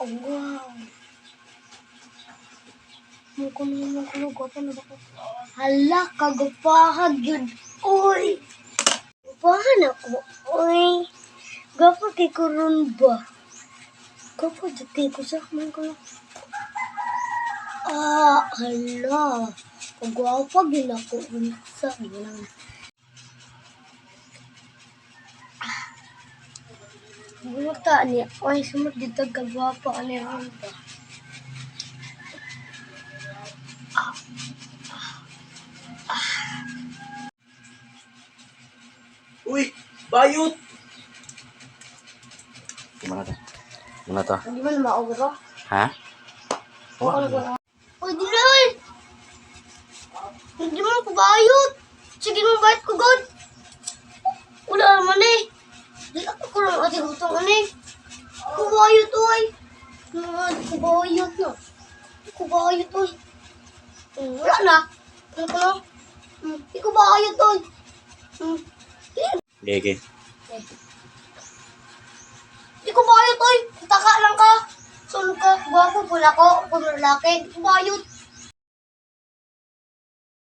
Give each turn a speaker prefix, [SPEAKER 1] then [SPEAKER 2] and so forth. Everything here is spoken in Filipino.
[SPEAKER 1] Oh, wow. Mungkulo, gwapo na ako. Hala, kagapahan yun. Uy! Gapahan ako. Uy! Gwapo kay Kurun ba? Gwapo dati ko sa mungkulo. Ah, hala. Kagwapo din ako. Unsa lang. Buta niya. Uy, sumot dito kagwapo. Ano yun ba?
[SPEAKER 2] Uy, bayot!
[SPEAKER 3] Gimana to? Gimana to?
[SPEAKER 1] Hindi man maugro.
[SPEAKER 3] Ha?
[SPEAKER 1] Uy, Dilay! Hindi mo ko bayot. Sige mo bayot ko, God. Wala naman eh. Di ako ko lang ati utang eh. Kubayot, uy. Kubayot na. Kubayot, uy. Wala na. Ano ko lang? Di ko bayot, uy.
[SPEAKER 3] Gege.
[SPEAKER 1] Di ko bayot, uy. Taka lang ka. Sunod ka. Gwapo pula ko. Kung lalaki. Di ko bayot.